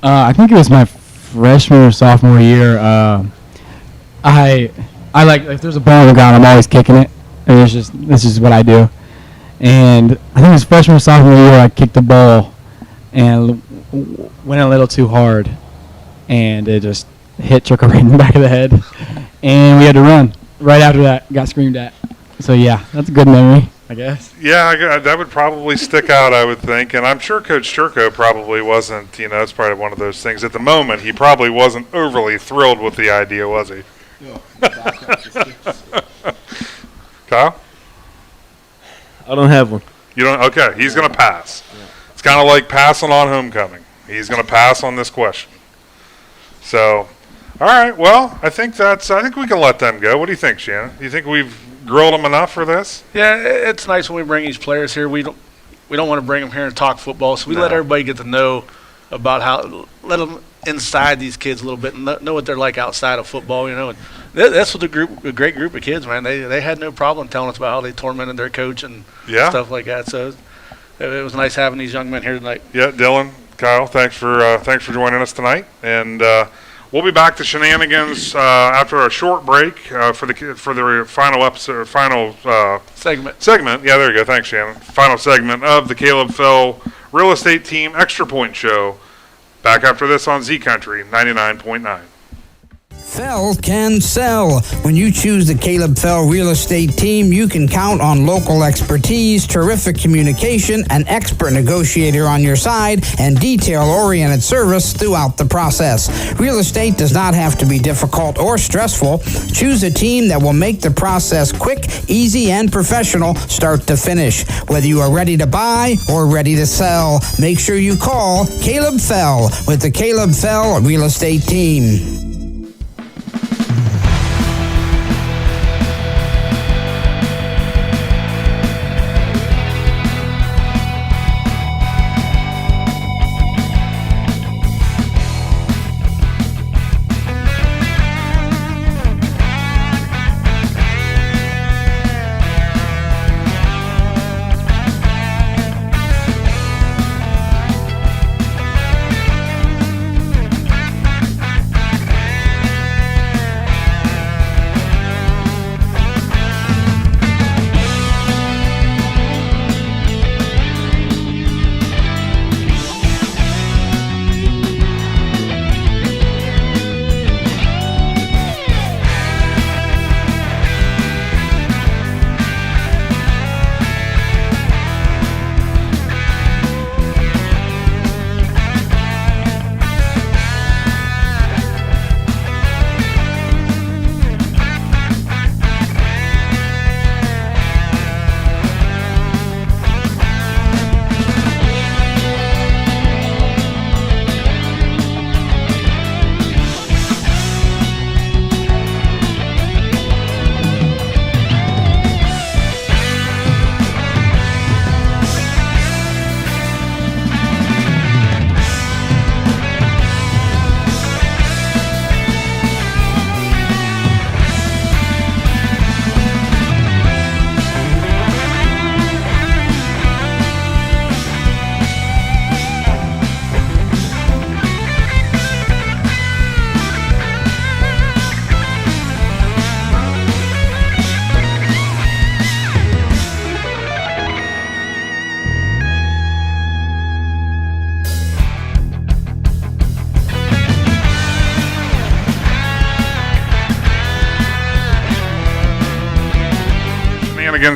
I think it was my freshman or sophomore year. I like if there's a ball on the ground, I'm always kicking it. And this is what I do. And I think it was freshman or sophomore year, I kicked the ball and went a little too hard, and it just hit Chuck right in the back of the head, and we had to run. Right after that, got screamed at. So yeah, that's a good memory, I guess. Yeah, that would probably stick out, I would think. And I'm sure Coach Turco probably wasn't, it's probably one of those things. At the moment, he probably wasn't overly thrilled with the idea, was he? Kyle? I don't have one. You don't? Okay, he's going to pass. Yeah. It's kind of like passing on homecoming. He's going to pass on this question. So, all right, well, I think we can let them go. What do you think, Shannon? Do you think we've grilled them enough for this? Yeah, it's nice when we bring these players here. We don't want to bring them here and talk football, so we let everybody get to know about let them inside these kids a little bit and know what they're like outside of football, And that's what a great group of kids, man. They had no problem telling us about how they tormented their coach and stuff like that. So it was nice having these young men here tonight. Yeah, Dylan, Kyle, thanks for joining us tonight, and we'll be back to Shenanigans after a short break for the final episode, segment. Yeah, there you go. Thanks, Shannon. Final segment of the Caleb Fell Real Estate Team Extra Point Show. Back after this on Z Country 99.9. Fell can sell. When you choose the Caleb Fell Real Estate Team, you can count on local expertise, terrific communication, an expert negotiator on your side, and detail-oriented service throughout the process. Real estate does not have to be difficult or stressful. Choose a team that will make the process quick, easy, and professional start to finish. Whether you are ready to buy or ready to sell, make sure you call Caleb Fell with the Caleb Fell Real Estate Team.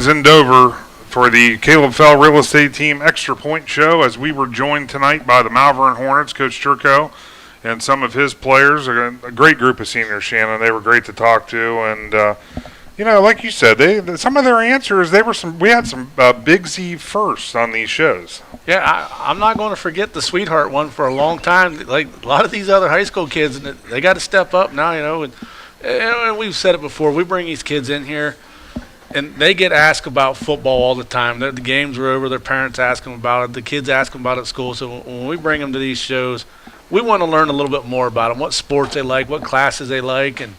In Dover for the Caleb Fell Real Estate Team Extra Point Show, as we were joined tonight by the Malvern Hornets, Coach Turco, and some of his players. A great group of seniors, Shannon. They were great to talk to, and like you said, some of their answers, we had some Big Z firsts on these shows. Yeah, I'm not going to forget the Sweetheart one for a long time. Like a lot of these other high school kids, they got to step up now, and we've said it before. We bring these kids in here, and they get asked about football all the time. The games are over, their parents ask them about it, the kids ask them about it at school. So when we bring them to these shows, we want to learn a little bit more about them, what sports they like, what classes they like, and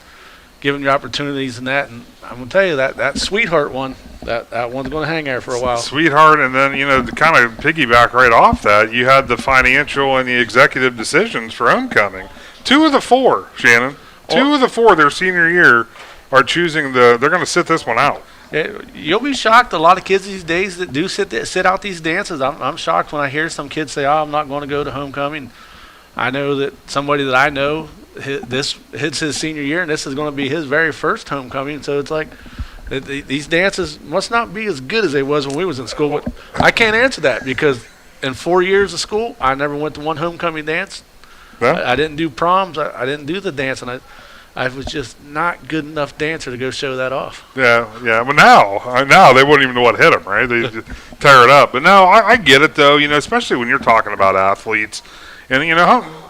giving you opportunities and that. And I'm going to tell you that Sweetheart one, that one's going to hang there for a while. Sweetheart, and then, to kind of piggyback right off that, you had the financial and the executive decisions for homecoming. 2 of the 4, Shannon. 2 of the 4 their senior year are choosing they're going to sit this one out. You'll be shocked. A lot of kids these days that do sit out these dances. I'm shocked when I hear some kids say, "Oh, I'm not going to go to homecoming." I know that somebody that I know, this hits his senior year, and this is going to be his very first homecoming. So it's like these dances must not be as good as they was when we was in school. But I can't answer that because in 4 years of school, I never went to one homecoming dance. Yeah. I didn't do proms. I didn't do the dance, and I was just not good enough dancer to go show that off. Yeah. But now they wouldn't even know what hit them, right? They just tear it up. But no, I get it though. Especially when you're talking about athletes, and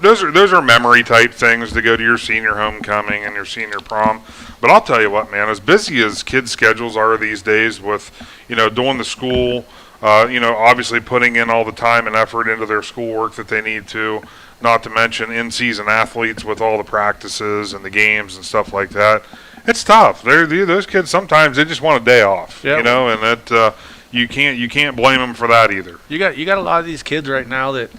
those are memory type things to go to your senior homecoming and your senior prom. But I'll tell you what, man, as busy as kids' schedules are these days with, doing the school, obviously putting in all the time and effort into their schoolwork that they need to. Not to mention in-season athletes with all the practices and the games and stuff like that. It's tough. Those kids sometimes they just want a day off, Yep. and that you can't blame them for that either. You got a lot of these kids right now that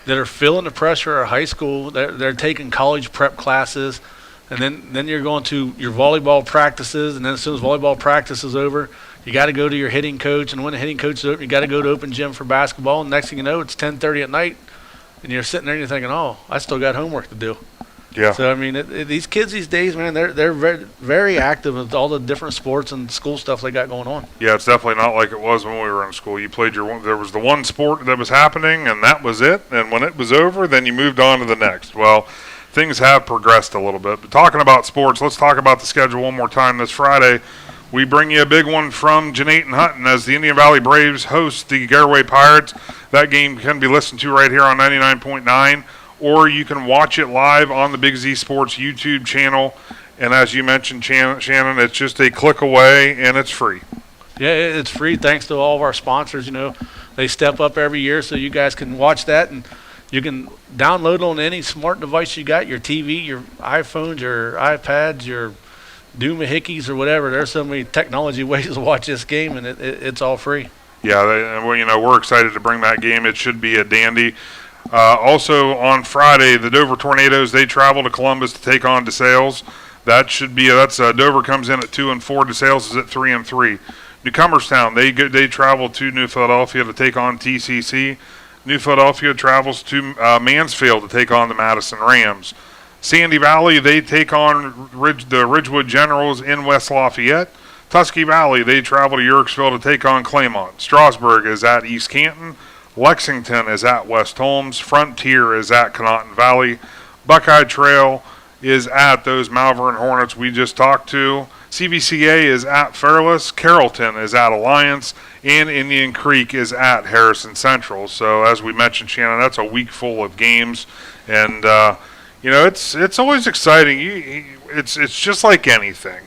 are feeling the pressure of high school. They're taking college prep classes, and then you're going to your volleyball practices, and then as soon as volleyball practice is over, you got to go to your hitting coach, and when the hitting coach is open, you got to go to open gym for basketball. And next thing you know, it's 10:30 at night. And you're sitting there and you're thinking, "Oh, I still got homework to do." Yeah. So I mean, these kids these days, man, they're very, very active with all the different sports and school stuff they got going on. Yeah, it's definitely not like it was when we were in school. You played there was the one sport that was happening, and that was it. And when it was over, then you moved on to the next. Well, things have progressed a little bit. But talking about sports, let's talk about the schedule one more time. This Friday, we bring you a big one from Jeanette Hutton as the Indian Valley Braves host the Garaway Pirates. That game can be listened to right here on 99.9, or you can watch it live on the Big Z Sports YouTube channel. And as you mentioned, Shannon, it's just a click away, and it's free. Yeah, it's free thanks to all of our sponsors. They step up every year so you guys can watch that, and you can download it on any smart device you got, your TV, your iPhones, your iPads, your doohickeys or whatever. There's so many technology ways to watch this game, and it's all free. Yeah, we're excited to bring that game. It should be a dandy. Also on Friday, the Dover Tornadoes, they travel to Columbus to take on DeSales. Dover comes in at 2-4. DeSales is at 3-3. Newcomerstown, they travel to New Philadelphia to take on TCC. New Philadelphia travels to Mansfield to take on the Madison Rams. Sandy Valley, they take on the Ridgewood Generals in West Lafayette. Tusky Valley, they travel to Yerkesville to take on Claymont. Strasburg is at East Canton. Lexington is at West Holmes. Frontier is at Conotton Valley. Buckeye Trail is at those Malvern Hornets we just talked to. CVCA is at Fairless. Carrollton is at Alliance. And Indian Creek is at Harrison Central. So as we mentioned, Shannon, that's a week full of games. And, it's always exciting. It's just like anything.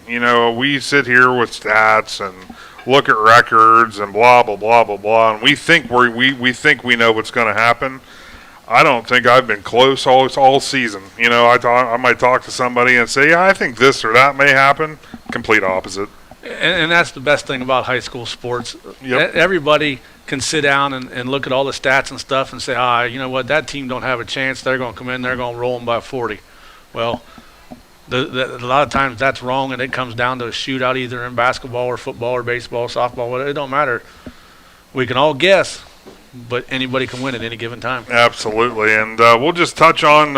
We sit here with stats and look at records and blah blah blah blah blah, and we think we think we know what's going to happen. I don't think I've been close all season. I might talk to somebody and say, "Yeah, I think this or that may happen." Complete opposite. And that's the best thing about high school sports. Yep. Everybody can sit down and look at all the stats and stuff and say, you know what, that team don't have a chance. They're going to come in, they're going to roll them by 40. Well, a lot of times that's wrong, and it comes down to a shootout either in basketball or football or baseball, softball, whatever. It don't matter. We can all guess, but anybody can win at any given time. Absolutely, and we'll just touch on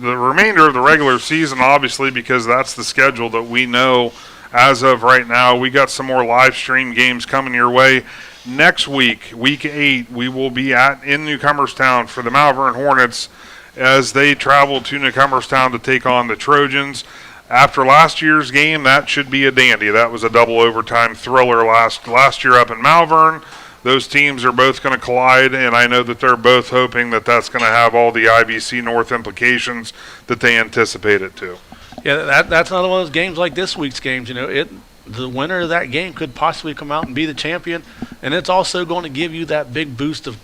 the remainder of the regular season, obviously, because that's the schedule that we know as of right now. We got some more live stream games coming your way. Next week, week 8, we will be in Newcomerstown for the Malvern Hornets as they travel to Newcomerstown to take on the Trojans. After last year's game, that should be a dandy. That was a double overtime thriller last year up in Malvern. Those teams are both going to collide, and I know that they're both hoping that that's going to have all the IVC North implications that they anticipate it to. Yeah, that's another one of those games like this week's games. The winner of that game could possibly come out and be the champion, and it's also going to give you that big boost of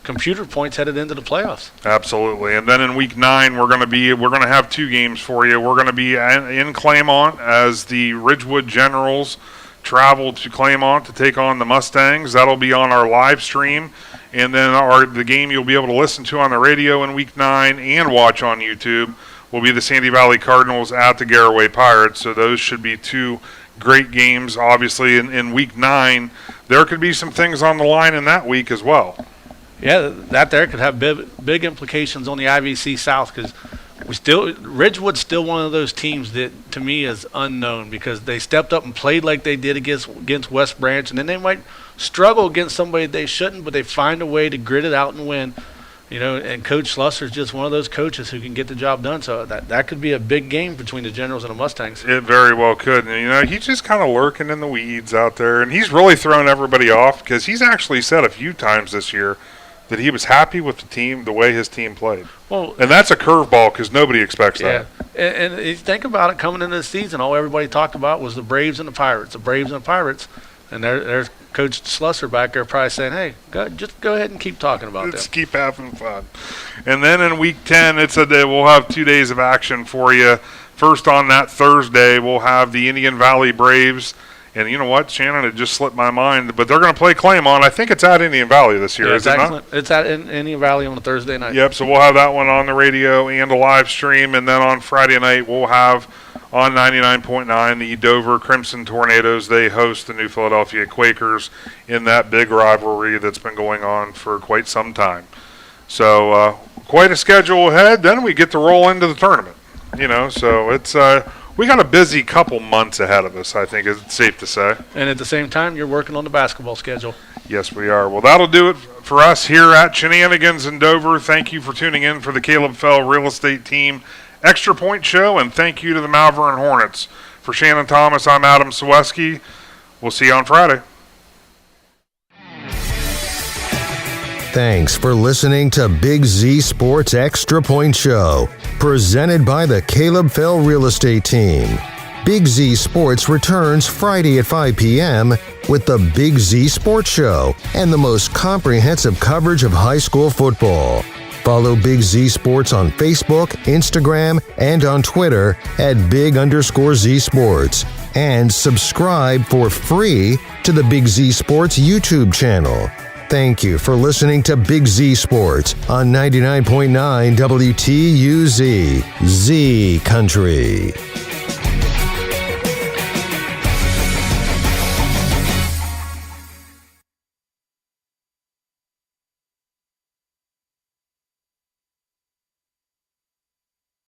computer points headed into the playoffs. Absolutely. And then in week 9, we're going to have 2 games for you. We're going to be in Claymont as the Ridgewood Generals travel to Claymont to take on the Mustangs. That'll be on our live stream. And then the game you'll be able to listen to on the radio in week 9 and watch on YouTube will be the Sandy Valley Cardinals at the Garraway Pirates. So those should be 2 great games. Obviously, in week 9, there could be some things on the line in that week as well. Yeah, that there could have big implications on the IVC South, because Ridgewood's still one of those teams that to me is unknown, because they stepped up and played like they did against West Branch, and then they might struggle against somebody they shouldn't, but they find a way to grit it out and win. And Coach Slusser's just one of those coaches who can get the job done. So that could be a big game between the Generals and the Mustangs. It very well could. And, he's just kind of lurking in the weeds out there, and he's really thrown everybody off, because he's actually said a few times this year that he was happy with the team, the way his team played. Well, and that's a curveball, because nobody expects that. And if you think about it, coming into the season, all everybody talked about was the Braves and the Pirates, and there's Coach Slusser back there probably saying, hey, just go ahead and keep talking about that. Let's keep having fun. And then in week 10, we'll have 2 days of action for you. First, on that Thursday, we'll have the Indian Valley Braves. And you know what, Shannon, it just slipped my mind, but they're going to play Claymont. I think it's at Indian Valley this year, is it not? It's at Indian Valley on a Thursday night. Yep, so we'll have that one on the radio and a live stream. And then on Friday night, we'll have on 99.9 the Dover Crimson Tornadoes. They host the New Philadelphia Quakers in that big rivalry that's been going on for quite some time. So quite a schedule ahead. Then we get to roll into the tournament. So it's we got a busy couple months ahead of us, I think it's safe to say. And at the same time, you're working on the basketball schedule. Yes, we are. Well, that'll do it for us here at Shenanigans in Dover. Thank you for tuning in for the Caleb Fell Real Estate Team Extra Point Show, and thank you to the Malvern Hornets. For Shannon Thomas, I'm Adam Sawecki. We'll see you on Friday. Thanks for listening to Big Z Sports Extra Point Show, presented by the Caleb Fell Real Estate Team. Big Z Sports returns Friday at 5 p.m. with the Big Z Sports Show and the most comprehensive coverage of high school football. Follow Big Z Sports on Facebook, Instagram, and on Twitter at Big_Z Sports. And subscribe for free to the Big Z Sports YouTube channel. Thank you for listening to Big Z Sports on 99.9 WTUZ, Z Country.